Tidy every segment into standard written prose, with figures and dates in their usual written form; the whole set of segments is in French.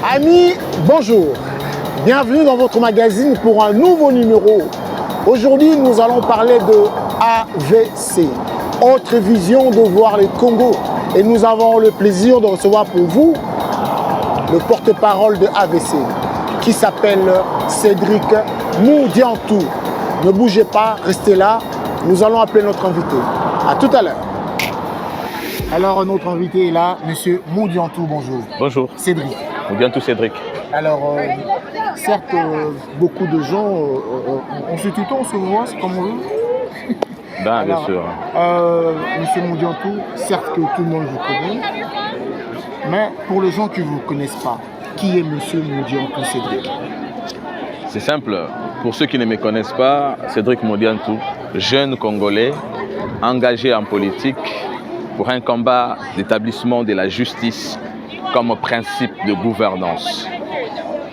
Amis, bonjour. Bienvenue dans votre magazine pour un nouveau numéro. Aujourd'hui, nous allons parler de AVC, autre vision de voir le Congo. Et nous avons le plaisir de recevoir pour vous le porte-parole de AVC, qui s'appelle Cédric Moudiantou. Ne bougez pas, restez là. Nous allons appeler notre invité. À tout à l'heure. Alors, notre invité est là, Monsieur Moudiantou, bonjour. Bonjour. Cédric. Moudiantou Cédric. Alors, certes, beaucoup de gens, on se tutoie, on se voit, c'est comme on veut. Ben, bien sûr. Monsieur Moudiantou, certes que tout le monde vous connaît, mais pour les gens qui ne vous connaissent pas, qui est Monsieur Moudiantou Cédric? C'est simple. Pour ceux qui ne me connaissent pas, Cédric Moudiantou, jeune Congolais, engagé en politique pour un combat d'établissement de la justice comme principe de gouvernance.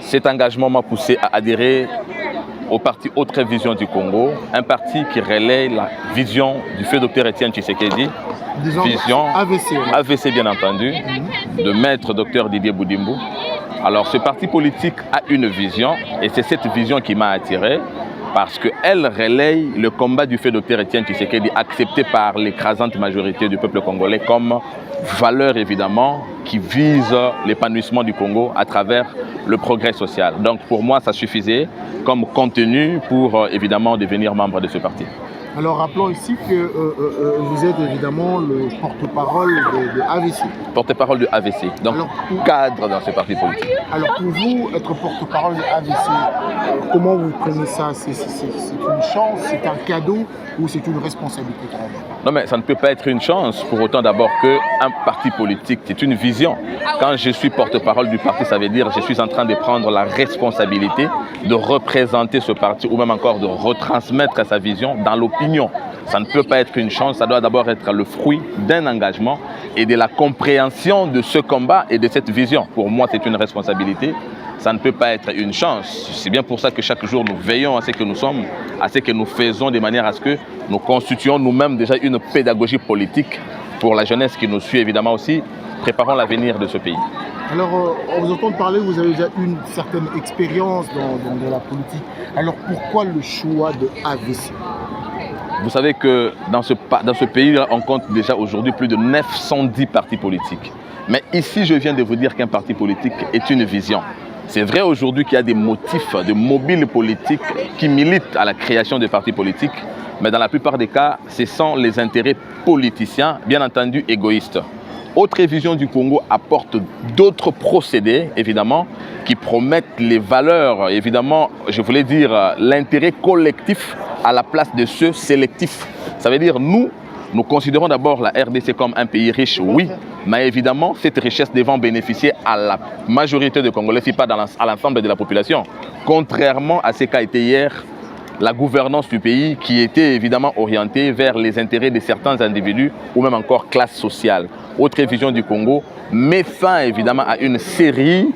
Cet engagement m'a poussé à adhérer au parti Autre Vision du Congo, un parti qui relaie la vision du feu Dr Étienne Tshisekedi, vision AVC, AVC bien entendu, de maître Dr Didier Boudimbo. Alors ce parti politique a une vision et c'est cette vision qui m'a attiré parce qu'elle relaye le combat du feu Dr Étienne Tshisekedi accepté par l'écrasante majorité du peuple congolais comme valeur évidemment qui vise l'épanouissement du Congo à travers le progrès social. Donc pour moi ça suffisait comme contenu pour évidemment devenir membre de ce parti. Alors rappelons ici que vous êtes évidemment le porte-parole de AVC. Porte-parole de AVC, donc cadre dans ce parti politique. Alors pour vous, être porte-parole de AVC, comment vous prenez ça? C'est une chance, c'est un cadeau ou c'est une responsabilité quand même? Non mais ça ne peut pas être une chance, pour autant d'abord qu'un parti politique, c'est une vision. Quand je suis porte-parole du parti, ça veut dire que je suis en train de prendre la responsabilité de représenter ce parti ou même encore de retransmettre sa vision dans l'opinion. Ça ne peut pas être une chance, ça doit d'abord être le fruit d'un engagement et de la compréhension de ce combat et de cette vision. Pour moi, c'est une responsabilité. Ça ne peut pas être une chance. C'est bien pour ça que chaque jour, nous veillons à ce que nous sommes, à ce que nous faisons de manière à ce que nous constituions nous-mêmes déjà une pédagogie politique pour la jeunesse qui nous suit évidemment aussi. Préparons l'avenir de ce pays. Alors, on vous entend parler, vous avez déjà une certaine expérience dans la politique. Alors, pourquoi le choix de AVC? Vous savez que dans ce pays, on compte déjà aujourd'hui plus de 910 partis politiques. Mais ici, je viens de vous dire qu'un parti politique est une vision. C'est vrai aujourd'hui qu'il y a des motifs de mobiles politiques qui militent à la création de partis politiques, mais dans la plupart des cas, ce sont les intérêts politiciens, bien entendu égoïstes. Autre Vision du Congo apporte d'autres procédés, évidemment, qui promettent les valeurs, évidemment, je voulais dire l'intérêt collectif à la place de ceux sélectifs. Ça veut dire nous considérons d'abord la RDC comme un pays riche, oui, mais évidemment, cette richesse devant bénéficier à la majorité des Congolais, si pas à l'ensemble de la population. Contrairement à ce qu'a été hier la gouvernance du pays qui était évidemment orientée vers les intérêts de certains individus ou même encore classes sociales. Autre Vision du Congo met fin évidemment à une série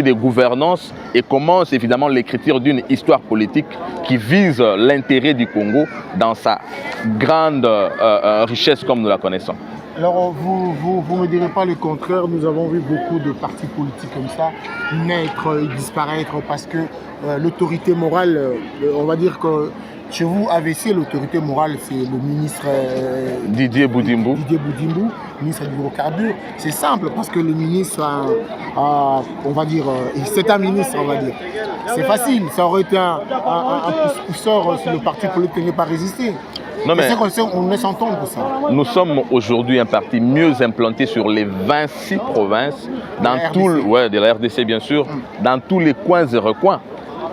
de gouvernances et commence évidemment l'écriture d'une histoire politique qui vise l'intérêt du Congo dans sa grande richesse comme nous la connaissons. Alors, vous ne me direz pas le contraire, nous avons vu beaucoup de partis politiques comme ça naître et disparaître parce que l'autorité morale, on va dire que chez vous, AVC, l'autorité morale, c'est le ministre Didier Boudimbo. Didier Boudimbo, ministre de l'hydrocarbure. C'est simple parce que le ministre, on va dire, c'est un ministre, on va dire. C'est facile, ça aurait été un pousseur si le parti politique n'avait pas résisté. Non, mais on laisse entendre ça. Nous sommes aujourd'hui un parti mieux implanté sur les 26 provinces, dans de la RDC bien sûr, dans tous les coins et recoins.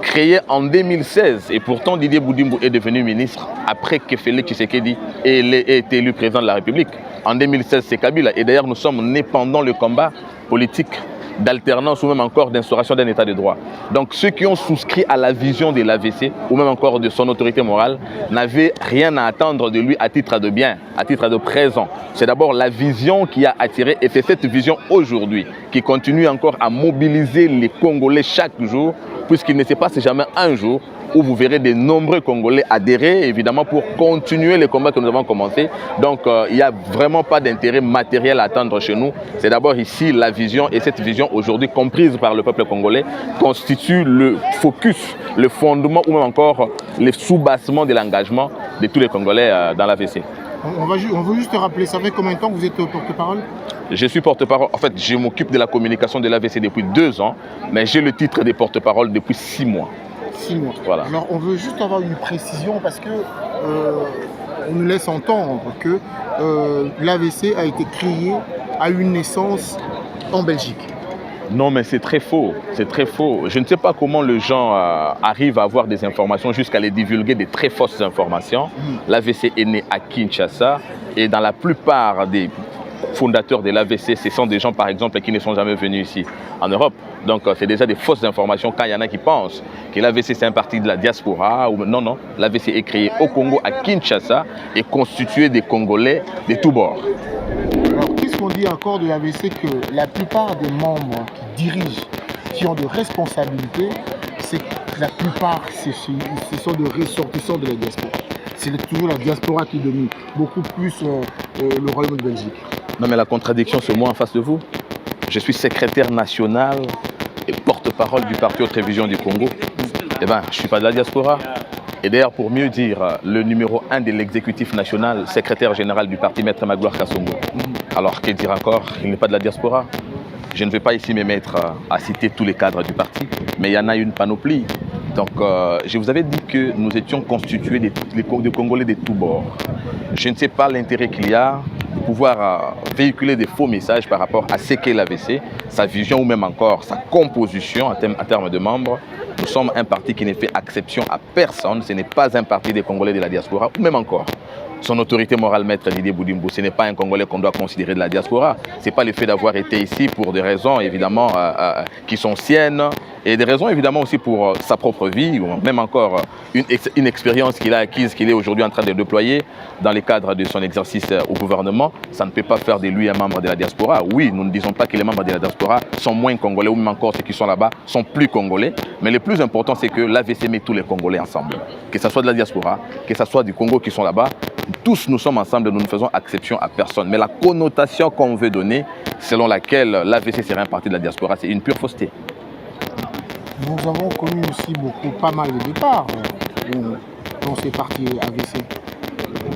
Créé en 2016 et pourtant Didier Boudimbo est devenu ministre après que Félix Tshisekedi ait été élu président de la République. En 2016, c'est Kabila. Et d'ailleurs, nous sommes nés pendant le combat politique d'alternance ou même encore d'instauration d'un état de droit. Donc ceux qui ont souscrit à la vision de l'AVC ou même encore de son autorité morale n'avaient rien à attendre de lui à titre de bien, à titre de présent. C'est d'abord la vision qui a attiré et c'est cette vision aujourd'hui qui continue encore à mobiliser les Congolais chaque jour, puisqu'il ne se passe jamais un jour où vous verrez de nombreux Congolais adhérer, évidemment, pour continuer les combats que nous avons commencés. Donc, il n'y a vraiment pas d'intérêt matériel à attendre chez nous. C'est d'abord ici la vision, et cette vision aujourd'hui comprise par le peuple congolais constitue le focus, le fondement ou même encore le sous-bassement de l'engagement de tous les Congolais dans l'AVC. On veut juste te rappeler, ça fait combien de temps que vous êtes porte-parole? Je suis porte-parole, en fait, je m'occupe de la communication de l'AVC depuis 2 ans, mais j'ai le titre de porte-parole depuis 6 mois. 6 mois. Voilà. Alors, on veut juste avoir une précision parce que on nous laisse entendre que l'AVC a été créé à une naissance en Belgique. Non, mais c'est très faux. C'est très faux. Je ne sais pas comment les gens arrivent à avoir des informations jusqu'à les divulguer des très fausses informations. L'AVC est né à Kinshasa et dans la plupart des fondateurs de l'AVC, ce sont des gens, par exemple, qui ne sont jamais venus ici en Europe. Donc, c'est déjà des fausses informations quand il y en a qui pensent que l'AVC, c'est un parti de la diaspora. Non, non. L'AVC est créé au Congo, à Kinshasa, et constitué des Congolais de tous bords. Alors, qu'est-ce qu'on dit encore de l'AVC? Que la plupart des membres qui dirigent, qui ont de responsabilités, c'est que la plupart, ce sont des ressortissants de la diaspora. C'est toujours la diaspora qui domine, beaucoup plus le Royaume de Belgique. Non, mais la contradiction, c'est moi en face de vous. Je suis secrétaire national et porte-parole du parti Autre Vision du Congo. Eh bien, je ne suis pas de la diaspora. Et d'ailleurs, pour mieux dire, le numéro 1 de l'exécutif national, secrétaire général du parti, Maître Magloire Kassongo. Alors, que dire encore? Il n'est pas de la diaspora. Je ne vais pas ici me mettre à citer tous les cadres du parti, mais il y en a une panoplie. Donc, je vous avais dit que nous étions constitués de Congolais de tous bords. Je ne sais pas l'intérêt qu'il y a de pouvoir véhiculer des faux messages par rapport à ce qu'est l'AVC, sa vision ou même encore sa composition en termes de membres. Nous sommes un parti qui ne fait exception à personne. Ce n'est pas un parti des Congolais de la diaspora, ou même encore son autorité morale, Maître Didier Boudimbo, ce n'est pas un Congolais qu'on doit considérer de la diaspora. Ce n'est pas le fait d'avoir été ici pour des raisons évidemment qui sont siennes et des raisons évidemment aussi pour sa propre vie ou même encore une expérience qu'il a acquise, qu'il est aujourd'hui en train de déployer dans le cadre de son exercice au gouvernement. Ça ne peut pas faire de lui un membre de la diaspora. Oui, nous ne disons pas que les membres de la diaspora sont moins Congolais ou même encore ceux qui sont là-bas sont plus Congolais. Mais le plus important, c'est que l'AVC met tous les Congolais ensemble. Que ce soit de la diaspora, que ce soit du Congo qui sont là-bas, tous nous sommes ensemble, nous ne faisons exception à personne. Mais la connotation qu'on veut donner, selon laquelle l'AVC serait un parti de la diaspora, c'est une pure fausseté. Nous avons connu aussi pas mal de départs dans ces partis AVC.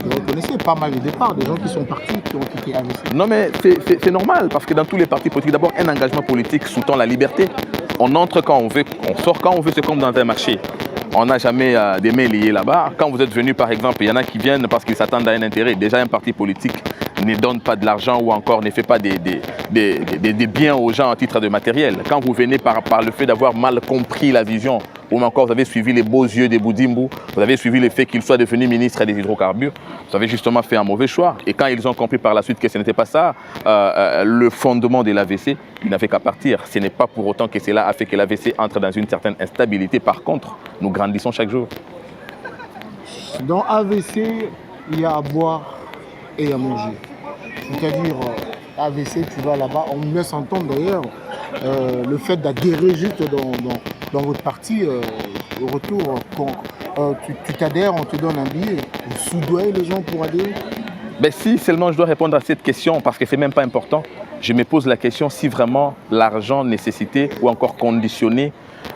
Vous reconnaissez pas mal de départs, des gens qui sont partis, qui ont quitté AVC. Non mais c'est normal, parce que dans tous les partis politiques, d'abord un engagement politique sous-tend la liberté. On entre quand on veut, on sort quand on veut, c'est comme dans un marché. On n'a jamais des mains liées là-bas. Quand vous êtes venu, par exemple, il y en a qui viennent parce qu'ils s'attendent à un intérêt. Déjà, un parti politique ne donne pas de l'argent ou encore ne fait pas des biens aux gens en titre de matériel. Quand vous venez par le fait d'avoir mal compris la vision, ou encore vous avez suivi les beaux yeux de Boudimbo, vous avez suivi le fait qu'il soit devenu ministre des hydrocarbures, vous avez justement fait un mauvais choix. Et quand ils ont compris par la suite que ce n'était pas ça, le fondement de l'AVC, ils n'avaient qu'à partir. Ce n'est pas pour autant que cela a fait que l'AVC entre dans une certaine instabilité. Par contre, nous grandissons chaque jour. Dans AVC, il y a à boire et à manger. C'est-à-dire, AVC, tu vas là-bas, on nous laisse entendre d'ailleurs le fait d'adhérer juste dans votre parti, au retour, quand tu t'adhères, on te donne un billet. Vous soudoyez les gens pour adhérer? Ben si seulement je dois répondre à cette question, parce que ce n'est même pas important, je me pose la question si vraiment l'argent nécessitait ou encore conditionnait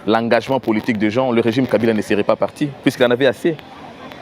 l'engagement politique des gens, le régime Kabila ne serait pas parti, puisqu'il en avait assez.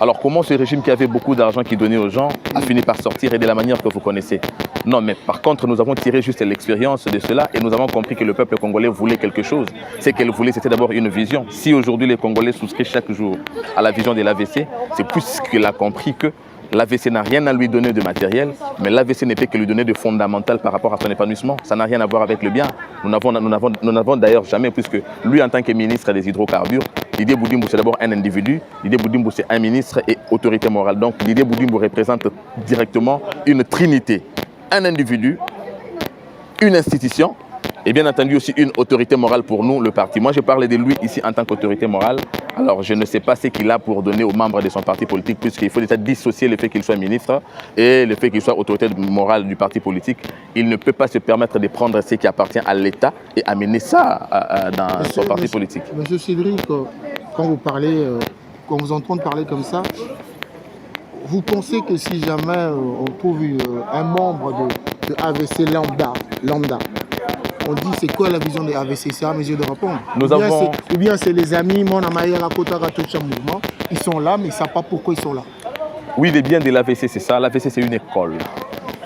Alors comment ce régime qui avait beaucoup d'argent qui donnait aux gens a fini par sortir et de la manière que vous connaissez? Non, mais par contre, nous avons tiré juste l'expérience de cela et nous avons compris que le peuple congolais voulait quelque chose. Ce qu'elle voulait, c'était d'abord une vision. Si aujourd'hui les Congolais souscrivent chaque jour à la vision de l'AVC, c'est plus qu'il a compris que l'AVC n'a rien à lui donner de matériel, mais l'AVC ne peut que lui donner de fondamental par rapport à son épanouissement. Ça n'a rien à voir avec le bien. Nous n'avons d'ailleurs jamais, puisque lui, en tant que ministre des hydrocarbures, Didier Boudimbo, c'est d'abord un individu. Didier Boudimbo, c'est un ministre et autorité morale. Donc, Didier Boudimbo représente directement une trinité. Un individu, une institution Et bien entendu aussi une autorité morale pour nous, le parti. Moi, je parle de lui ici en tant qu'autorité morale. Alors, je ne sais pas ce qu'il a pour donner aux membres de son parti politique, puisqu'il faut déjà dissocier le fait qu'il soit ministre et le fait qu'il soit autorité morale du parti politique. Il ne peut pas se permettre de prendre ce qui appartient à l'État et amener ça dans son parti politique. Monsieur Cédric, quand vous parlez, quand vous entendez parler comme ça, vous pensez que si jamais on trouve un membre de AVC lambda, on dit c'est quoi la vision des AVC, c'est à mesure de répondre. Ou bien c'est les amis, mon amaïa, la kota, mouvement, ils sont là, mais ils ne savent pas pourquoi ils sont là. Oui, le bien de l'AVC, c'est ça. L'AVC, c'est une école.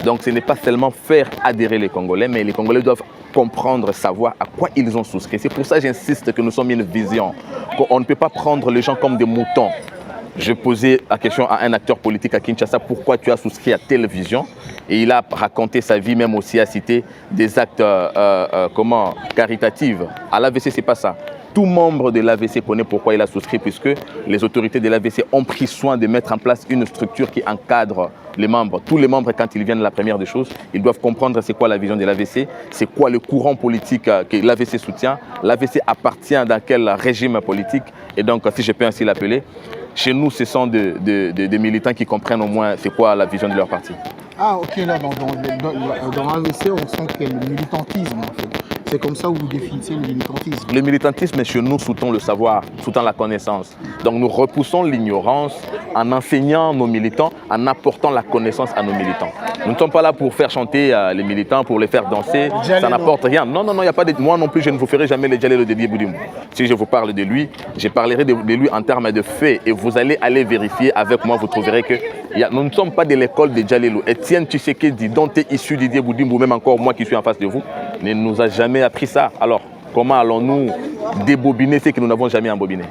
Donc ce n'est pas seulement faire adhérer les Congolais, mais les Congolais doivent comprendre, savoir à quoi ils ont souscrit. C'est pour ça que j'insiste que nous sommes une vision, qu'on ne peut pas prendre les gens comme des moutons. Je posais la question à un acteur politique à Kinshasa, pourquoi tu as souscrit à telle vision? Et il a raconté sa vie, même aussi a cité des actes caritatifs. À l'AVC, ce n'est pas ça. Tout membre de l'AVC connaît pourquoi il a souscrit, puisque les autorités de l'AVC ont pris soin de mettre en place une structure qui encadre les membres. Tous les membres, quand ils viennent, la première des choses, ils doivent comprendre c'est quoi la vision de l'AVC, c'est quoi le courant politique que l'AVC soutient, l'AVC appartient dans quel régime politique, et donc, si je peux ainsi l'appeler, chez nous, ce sont des militants qui comprennent au moins c'est quoi la vision de leur parti. Ah, ok, là, dans l'AVC, on sent qu'il y a le militantisme, en fait. C'est comme ça que vous définissez le militantisme. Le militantisme, chez nous, sous-tend le savoir, sous-tend la connaissance. Donc nous repoussons l'ignorance en enseignant nos militants, en apportant la connaissance à nos militants. Nous ne sommes pas là pour faire chanter les militants, pour les faire danser, ça n'apporte rien. Non, il n'y a pas de... Moi non plus, je ne vous ferai jamais le Djalelo de Dié Boudimbo. Si je vous parle de lui, je parlerai de lui en termes de faits et vous allez aller vérifier avec moi, vous trouverez que nous ne sommes pas de l'école de Djalelo. Etienne Tshisekedi, dont est issu Didier Boudimbo, même encore moi qui suis en face de vous, ne nous a jamais appris ça. Alors, comment allons-nous débobiner ce que nous n'avons jamais embobiné?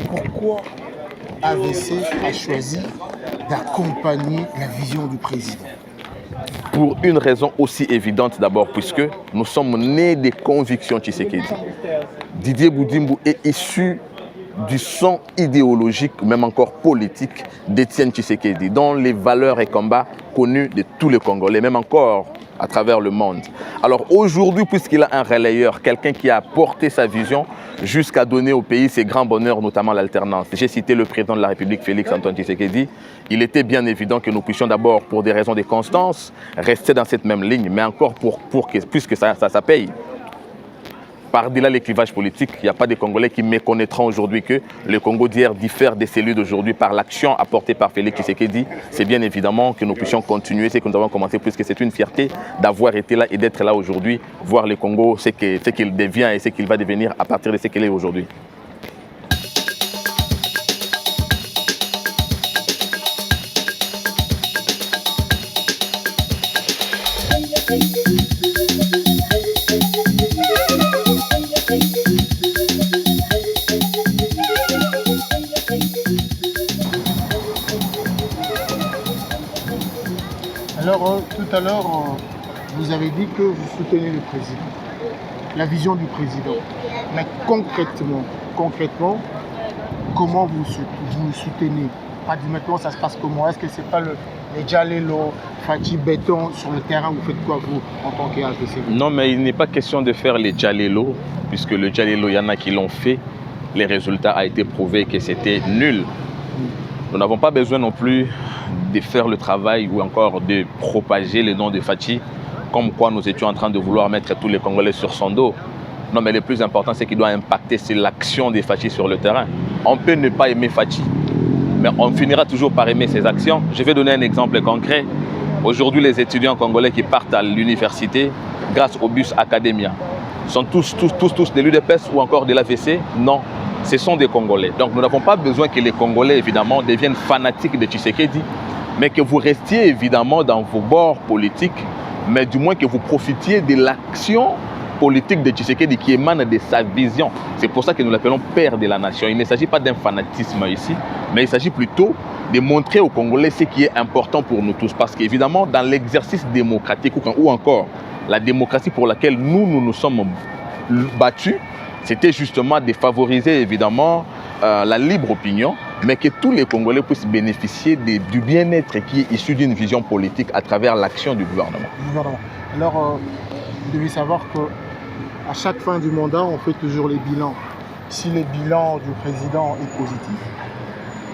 Pourquoi AVC a choisi d'accompagner la vision du président? Pour une raison aussi évidente d'abord, puisque nous sommes nés des convictions Tshisekedi. Didier Boudimbo est issu du sang idéologique, même encore politique, d'Étienne Tshisekedi, dont les valeurs et combats connus de tous les Congolais, même encore à travers le monde. Alors aujourd'hui, puisqu'il a un relayeur, quelqu'un qui a porté sa vision jusqu'à donner au pays ses grands bonheurs, notamment l'alternance. J'ai cité le président de la République, Félix Antoine Tshisekedi. Il était bien évident que nous puissions d'abord, pour des raisons de constance, rester dans cette même ligne, mais encore puisque ça paye. Par-delà les clivages politiques, il n'y a pas de Congolais qui méconnaîtront aujourd'hui que le Congo d'hier diffère des cellules d'aujourd'hui par l'action apportée par Félix Tshisekedi. C'est bien évidemment que nous puissions continuer ce que nous avons commencé, puisque c'est une fierté d'avoir été là et d'être là aujourd'hui, voir le Congo, ce qu'il devient et ce qu'il va devenir à partir de ce qu'il est aujourd'hui. Alors, tout à l'heure, vous avez dit que vous soutenez le président, la vision du président. Mais concrètement, comment vous le soutenez? Pratiquement, ça se passe comment? Est-ce que ce n'est pas les Djalelo, Fati Béton sur le terrain? Vous faites quoi, vous, en tant qu'AVC? Non, mais il n'est pas question de faire les Djalelo, puisque le Djalelo, il y en a qui l'ont fait. Les résultats ont été prouvés que c'était nul. Nous n'avons pas besoin non plus de faire le travail ou encore de propager le nom de Fati, comme quoi nous étions en train de vouloir mettre tous les Congolais sur son dos. Non, mais le plus important, c'est qu'il doit impacter, c'est l'action de Fati sur le terrain. On peut ne pas aimer Fati, mais on finira toujours par aimer ses actions. Je vais donner un exemple concret. Aujourd'hui, les étudiants congolais qui partent à l'université grâce au bus Academia sont tous de l'UDPS ou encore de l'AVC? Non. Ce sont des Congolais. Donc nous n'avons pas besoin que les Congolais, évidemment, deviennent fanatiques de Tshisekedi, mais que vous restiez, évidemment, dans vos bords politiques, mais du moins que vous profitiez de l'action politique de Tshisekedi qui émane de sa vision. C'est pour ça que nous l'appelons père de la nation. Il ne s'agit pas d'un fanatisme ici, mais il s'agit plutôt de montrer aux Congolais ce qui est important pour nous tous. Parce qu'évidemment, dans l'exercice démocratique ou encore la démocratie pour laquelle nous sommes battus, c'était justement de favoriser évidemment la libre opinion, mais que tous les Congolais puissent bénéficier du bien-être qui est issu d'une vision politique à travers l'action du gouvernement. Alors, vous devez savoir qu'à chaque fin du mandat, on fait toujours les bilans. Si le bilan du président est positif,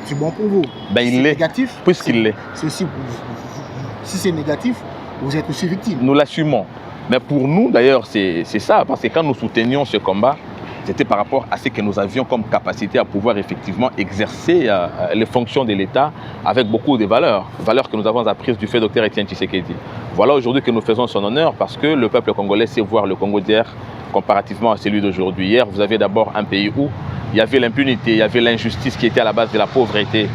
c'est bon pour vous. Ben, il l'est, négatif, puisqu'il l'est. Si c'est négatif, vous êtes aussi victime. Nous l'assumons. Mais pour nous, d'ailleurs, c'est ça. Parce que quand nous soutenions ce combat, c'était par rapport à ce que nous avions comme capacité à pouvoir effectivement exercer les fonctions de l'État avec beaucoup de valeurs que nous avons apprises du fait Dr Etienne Tshisekedi. Voilà aujourd'hui que nous faisons son honneur parce que le peuple congolais sait voir le Congo d'hier comparativement à celui d'aujourd'hui. Hier, vous avez d'abord un pays où il y avait l'impunité, il y avait l'injustice qui était à la base de la pauvreté.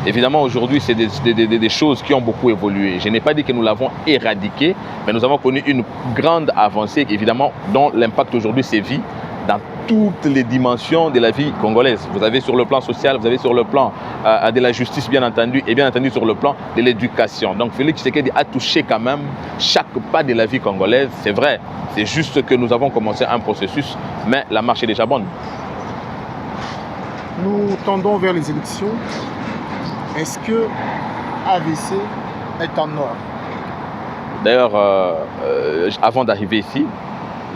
Évidemment, aujourd'hui, c'est des choses qui ont beaucoup évolué. Je n'ai pas dit que nous l'avons éradiqué, mais nous avons connu une grande avancée, évidemment, dont l'impact aujourd'hui sévit dans toutes les dimensions de la vie congolaise. Vous avez sur le plan social, vous avez sur le plan de la justice, bien entendu, et bien entendu sur le plan de l'éducation. Donc Félix Tshisekedi a touché quand même chaque pas de la vie congolaise. C'est vrai, c'est juste que nous avons commencé un processus, mais la marche est déjà bonne. Nous tendons vers les élections. Est-ce que AVC est en ordre? D'ailleurs, avant d'arriver ici,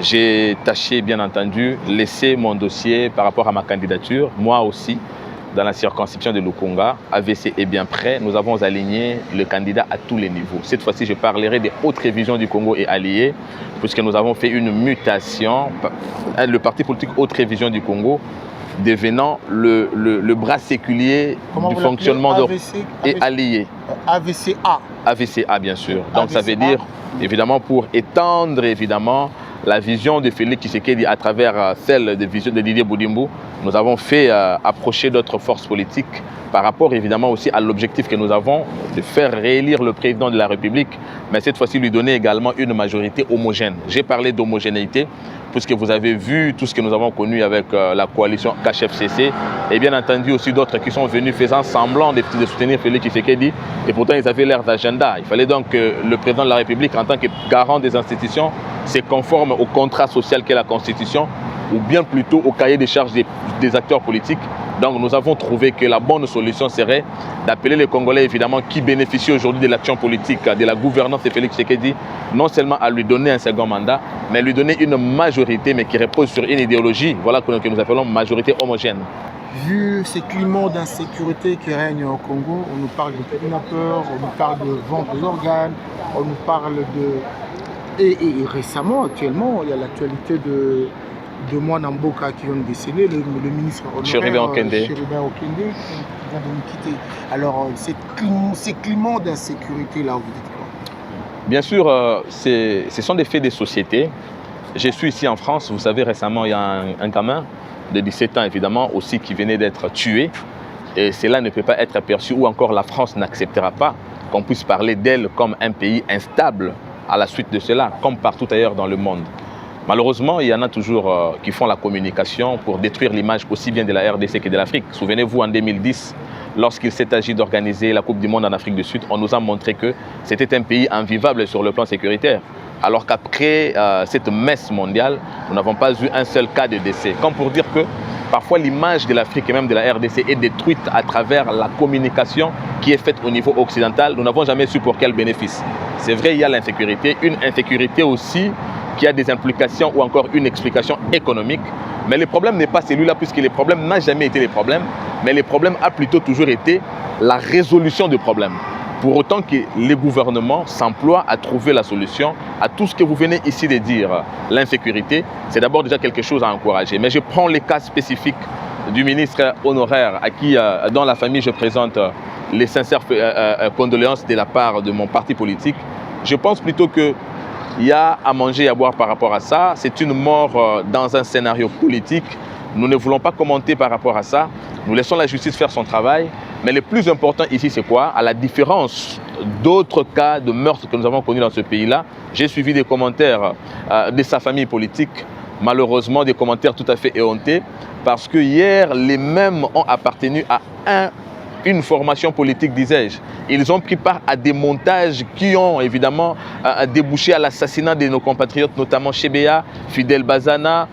j'ai tâché, bien entendu, laisser mon dossier par rapport à ma candidature. Moi aussi, dans la circonscription de Lukunga, AVC est bien prêt. Nous avons aligné le candidat à tous les niveaux. Cette fois-ci, je parlerai des hautes révisions du Congo et alliés, puisque nous avons fait une mutation. Le parti politique Haute Révision du Congo devenant le bras séculier du fonctionnement et allié. AVCA. AVCA, bien sûr. Donc AVCA. Ça veut dire, évidemment, pour étendre, évidemment, la vision de Félix Tshisekedi à travers celle de Didier Boudimbo, nous avons fait approcher d'autres forces politiques par rapport évidemment aussi à l'objectif que nous avons de faire réélire le président de la République, mais cette fois-ci lui donner également une majorité homogène. J'ai parlé d'homogénéité puisque vous avez vu tout ce que nous avons connu avec la coalition KHFCC et bien entendu aussi d'autres qui sont venus faisant semblant de soutenir Félix Tshisekedi et pourtant ils avaient l'air d'agenda. Il fallait donc que le président de la République en tant que garant des institutions se conforme au contrat social qu'est la Constitution ou bien plutôt au cahier des charges des acteurs politiques. Donc nous avons trouvé que la bonne solution serait d'appeler les Congolais évidemment qui bénéficient aujourd'hui de l'action politique, de la gouvernance de Félix Tshisekedi, non seulement à lui donner un second mandat, mais à lui donner une majorité mais qui repose sur une idéologie, voilà que nous appelons majorité homogène. Vu ces climats d'insécurité qui règnent au Congo, on nous parle de kidnappeurs, on nous parle de vente d'organes, on nous parle de... Et récemment, actuellement, il y a l'actualité de Moana Mboka qui vient de décéder, le ministre Chérubin Okende qui vient de nous quitter. Alors, ces climats d'insécurité-là, vous dites quoi? Bien sûr, ce sont des faits des sociétés. Je suis ici en France, vous savez, récemment, il y a un gamin de 17 ans, évidemment, aussi qui venait d'être tué. Et cela ne peut pas être perçu, ou encore la France n'acceptera pas qu'on puisse parler d'elle comme un pays instable à la suite de cela, comme partout ailleurs dans le monde. Malheureusement, il y en a toujours qui font la communication pour détruire l'image aussi bien de la RDC que de l'Afrique. Souvenez-vous, en 2010, lorsqu'il s'est agi d'organiser la Coupe du Monde en Afrique du Sud, on nous a montré que c'était un pays invivable sur le plan sécuritaire. Alors qu'après cette messe mondiale, nous n'avons pas eu un seul cas de décès. Comme pour dire que parfois l'image de l'Afrique et même de la RDC est détruite à travers la communication qui est faite au niveau occidental. Nous n'avons jamais su pour quel bénéfice. C'est vrai, il y a l'insécurité, une insécurité aussi qui a des implications ou encore une explication économique. Mais le problème n'est pas celui-là, puisque les problèmes n'ont jamais été les problèmes, mais les problèmes a plutôt toujours été la résolution du problème. Pour autant que les gouvernements s'emploient à trouver la solution à tout ce que vous venez ici de dire. L'insécurité, c'est d'abord déjà quelque chose à encourager. Mais je prends les cas spécifiques du ministre honoraire à qui, dans la famille, je présente les sincères condoléances de la part de mon parti politique. Je pense plutôt que il y a à manger et à boire par rapport à ça. C'est une mort dans un scénario politique. Nous ne voulons pas commenter par rapport à ça. Nous laissons la justice faire son travail. Mais le plus important ici, c'est quoi? À la différence d'autres cas de meurtres que nous avons connus dans ce pays-là, j'ai suivi des commentaires de sa famille politique. Malheureusement, des commentaires tout à fait éhontés. Parce que hier, les mêmes ont appartenu à un une formation politique, disais-je. Ils ont pris part à des montages qui ont évidemment débouché à l'assassinat de nos compatriotes, notamment Chebea, Fidel Bazana,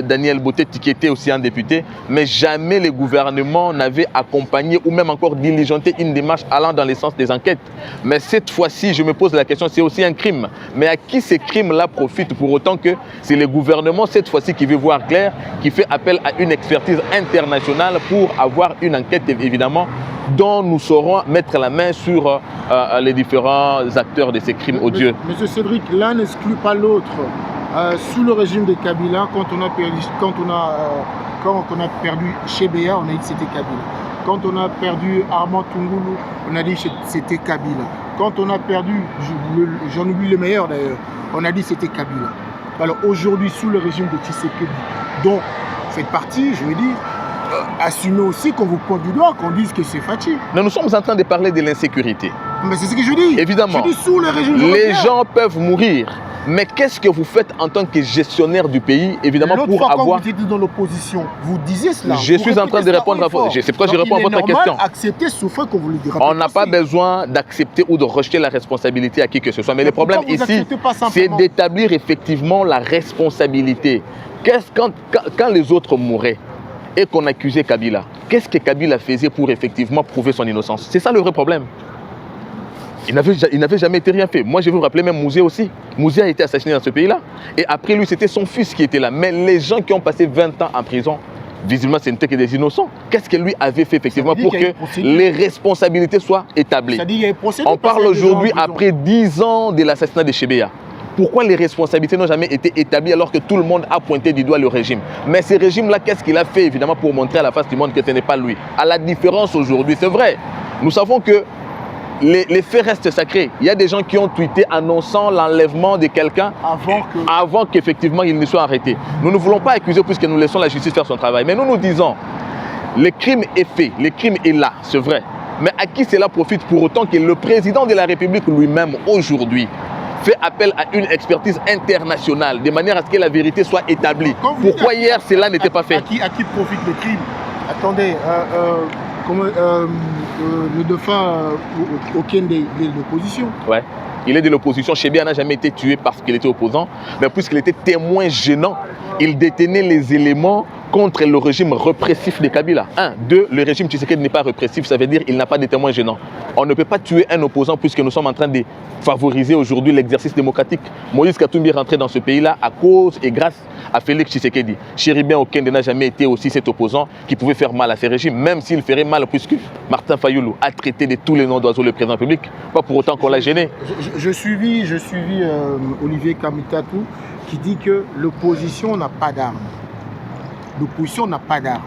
Daniel Botet, qui était aussi un député. Mais jamais les gouvernements n'avaient accompagné ou même encore diligenté une démarche allant dans le sens des enquêtes. Mais cette fois-ci, je me pose la question, c'est aussi un crime. Mais à qui ces crimes-là profitent, pour autant que c'est le gouvernement, cette fois-ci, qui veut voir clair, qui fait appel à une expertise internationale pour avoir une enquête, évidemment, dont nous saurons mettre la main sur les différents acteurs de ces crimes odieux. Monsieur Cédric, l'un n'exclut pas l'autre. Sous le régime de Kabila, quand on a perdu Chebea, on a dit que c'était Kabila. Quand on a perdu Armand Tungulu, on a dit que c'était Kabila. Quand on a perdu, j'en oublie le meilleur d'ailleurs, on a dit que c'était Kabila. Alors aujourd'hui, sous le régime de Tshisekedi, dont vous faites partie, je veux dire, assumez aussi qu'on vous pointe du doigt, qu'on dise que c'est Fachi. Nous sommes en train de parler de l'insécurité. Mais c'est ce que je dis. Évidemment. Je dis sous le régime les gens peuvent mourir. Mais qu'est-ce que vous faites en tant que gestionnaire du pays, évidemment, pour avoir... Quand vous étiez dans l'opposition, vous disiez cela. Je suis en train de répondre à votre... C'est pourquoi je réponds à votre question. Accepter souffrir qu'on vous le dira. On n'a pas besoin d'accepter ou de rejeter la responsabilité à qui que ce soit. Mais le problème ici, c'est d'établir effectivement la responsabilité. Quand les autres mouraient et qu'on accusait Kabila, qu'est-ce que Kabila faisait pour effectivement prouver son innocence? C'est ça le vrai problème. Il n'avait jamais été rien fait. Moi, je vais vous rappeler même Mouzé aussi. Mouzé a été assassiné dans ce pays-là. Et après lui, c'était son fils qui était là. Mais les gens qui ont passé 20 ans en prison, visiblement, ce n'était que des innocents. Qu'est-ce que lui avait fait effectivement pour que les responsabilités soient établies? On parle aujourd'hui, après 10 ans de l'assassinat de Chebea. Pourquoi les responsabilités n'ont jamais été établies alors que tout le monde a pointé du doigt le régime? Mais ce régime-là, qu'est-ce qu'il a fait évidemment pour montrer à la face du monde que ce n'est pas lui? À la différence aujourd'hui, c'est vrai. Nous savons que les faits restent sacrés. Il y a des gens qui ont tweeté annonçant l'enlèvement de quelqu'un avant qu'effectivement il ne soit arrêté. Nous ne voulons pas accuser puisque nous laissons la justice faire son travail. Mais nous disons, le crime est fait, le crime est là, c'est vrai. Mais à qui cela profite pour autant que le président de la République lui-même aujourd'hui fait appel à une expertise internationale de manière à ce que la vérité soit établie? Pourquoi hier cela n'était pas fait? À qui profite le crime? Attendez, le dauphin Okende est de l'opposition. Ouais. Il est de l'opposition. Chebea n'a jamais été tué parce qu'il était opposant, mais puisqu'il était témoin gênant, il détenait les éléments contre le régime répressif de Kabila. 1. 2. Le régime Tshisekedi n'est pas répressif, ça veut dire qu'il n'a pas de témoins gênants. On ne peut pas tuer un opposant puisque nous sommes en train de favoriser aujourd'hui l'exercice démocratique. Moïse Katumbi est rentré dans ce pays-là à cause et grâce à Félix Tshisekedi. Chéribien Okende n'a jamais été aussi cet opposant qui pouvait faire mal à ce régime, même s'il ferait mal puisque Martin Fayoulou a traité de tous les noms d'oiseaux le président public, pas pour autant qu'on l'a gêné. Je suivis Olivier Kamitatou qui dit que l'opposition n'a pas d'armes. L'opposition n'a pas d'armes.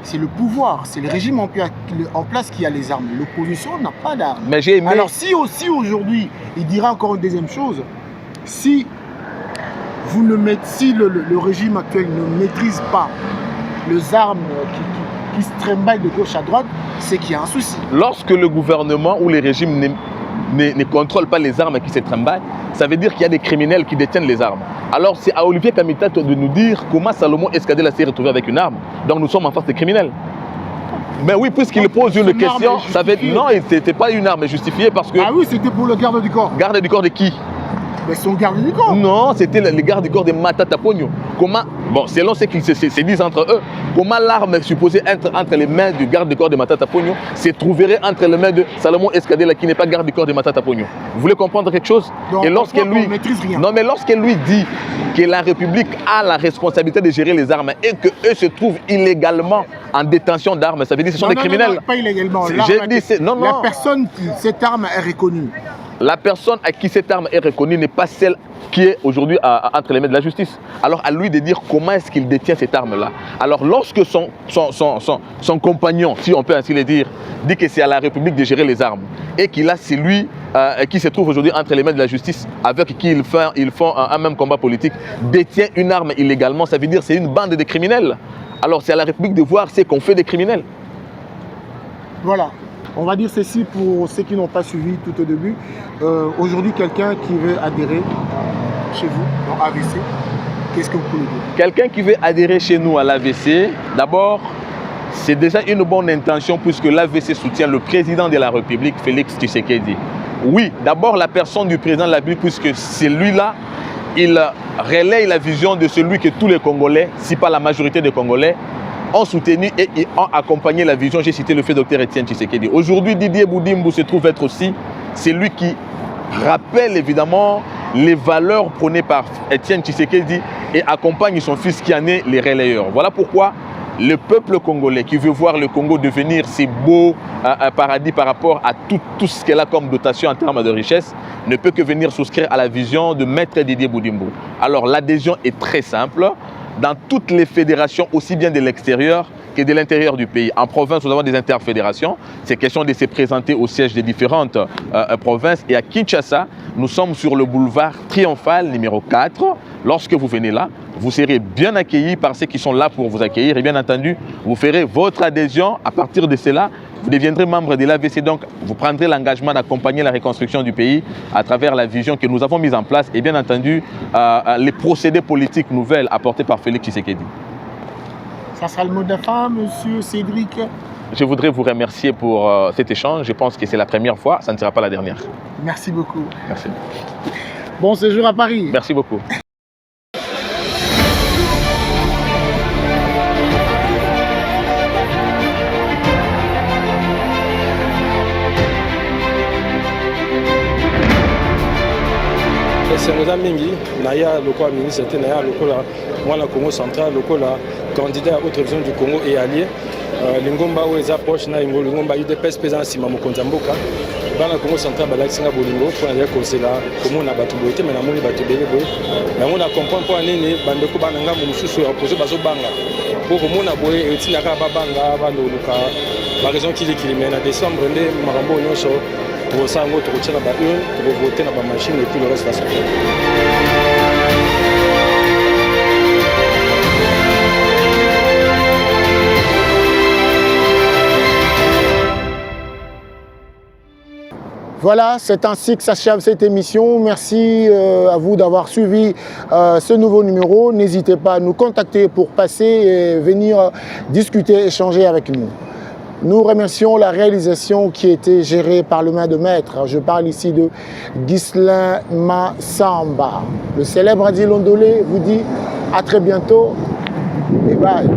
C'est le pouvoir, c'est le régime en place qui a les armes. L'opposition n'a pas d'armes. Mais j'ai aimé... Alors si aussi aujourd'hui, il dira encore une deuxième chose, si le régime actuel ne maîtrise pas les armes qui se trimbaillent de gauche à droite, c'est qu'il y a un souci. Lorsque le gouvernement ou les régimes ne contrôlent pas les armes qui se trimballent, ça veut dire qu'il y a des criminels qui détiennent les armes. Alors c'est à Olivier Kamitatou de nous dire comment Salomon Escadela s'est retrouvé avec une arme. Donc nous sommes en face des criminels. Mais oui, puisqu'il pose une question, ça veut dire non, ce n'était pas une arme justifiée parce que... Ah oui, c'était pour le garde du corps. Garde du corps de qui? Mais son garde du corps. Non, c'était le garde du corps de Matata Pogno. Comment, bon, selon ce qu'ils se disent entre eux, comment l'arme supposée être entre les mains du garde du corps de Matata Pogno se trouverait entre les mains de Salomon Escadela qui n'est pas garde du corps de Matata Pogno? Vous voulez comprendre quelque chose? Donc, et lorsqu'elle lui maîtrise rien. Non, mais lorsqu'elle lui dit que la République a la responsabilité de gérer les armes et qu'eux se trouvent illégalement en détention d'armes, ça veut dire que ce sont des criminels. Non, pas illégalement. La personne qui cette arme est reconnue. La personne à qui cette arme est reconnue n'est pas celle qui est aujourd'hui entre les mains de la justice. Alors à lui de dire comment est-ce qu'il détient cette arme-là. Alors lorsque son compagnon, si on peut ainsi le dire, dit que c'est à la République de gérer les armes et qu'il a celui qui se trouve aujourd'hui entre les mains de la justice avec qui ils font un même combat politique, détient une arme illégalement, ça veut dire que c'est une bande de criminels. Alors c'est à la République de voir ce qu'on fait des criminels. Voilà. On va dire ceci pour ceux qui n'ont pas suivi tout au début. Aujourd'hui, quelqu'un qui veut adhérer chez vous, dans AVC, qu'est-ce que vous pouvez dire? Quelqu'un qui veut adhérer chez nous à l'AVC, d'abord, c'est déjà une bonne intention puisque l'AVC soutient le président de la République, Félix Tshisekedi. Oui, d'abord la personne du président de la République, puisque celui-là, il relaye la vision de celui que tous les Congolais, si pas la majorité des Congolais, ont soutenu et ont accompagné la vision. J'ai cité le fait Dr Etienne Tshisekedi. Aujourd'hui, Didier Boudimbo se trouve être aussi celui qui rappelle évidemment les valeurs prônées par Etienne Tshisekedi et accompagne son fils qui en est les relayeurs. Voilà pourquoi le peuple congolais qui veut voir le Congo devenir si beau un paradis par rapport à tout ce qu'elle a comme dotation en termes de richesse, ne peut que venir souscrire à la vision de Maître Didier Boudimbo. Alors l'adhésion est très simple. Dans toutes les fédérations, aussi bien de l'extérieur que de l'intérieur du pays. En province, nous avons des interfédérations. C'est question de se présenter au siège des différentes provinces. Et à Kinshasa, nous sommes sur le boulevard Triomphal numéro 4. Lorsque vous venez là, vous serez bien accueillis par ceux qui sont là pour vous accueillir. Et bien entendu, vous ferez votre adhésion. À partir de cela, vous deviendrez membre de l'AVC. Donc, vous prendrez l'engagement d'accompagner la reconstruction du pays à travers la vision que nous avons mise en place. Et bien entendu, les procédés politiques nouvelles apportés par Félix Tshisekedi. Ça sera le mot de la fin, monsieur Cédric. Je voudrais vous remercier pour cet échange. Je pense que c'est la première fois, ça ne sera pas la dernière. Merci beaucoup. Merci. Bon séjour à Paris. Merci beaucoup. Sengoza mingi naya lokola ministre te naya lokola mwana Congo central lokola candidat à autre vision du Congo et allié lingomba oyo eza proche na yango lingomba UDPS mpe eza na nsima mokonzi ya mboka bana Congo central balakisinga bolingo mpo nalia kozela komona bato boye te me namoni bato ebele boye yango na comprendre mpo anini bandeko bana ngambo mosusu ya opposé bazobanga mpo komona boye etindaka babanga bandoluka baraison kilikili me na décembre nde makambo oyo nyonso tokosala yango tokotia na baurne tokovote na bamachine et puis le reste va se faire. Voilà, c'est ainsi que s'achève cette émission. Merci à vous d'avoir suivi ce nouveau numéro. N'hésitez pas à nous contacter pour passer et venir discuter, échanger avec nous. Nous remercions la réalisation qui a été gérée par le main de maître. Je parle ici de Ghislain Massamba. Le célèbre Adi Londolé vous dit à très bientôt et bye.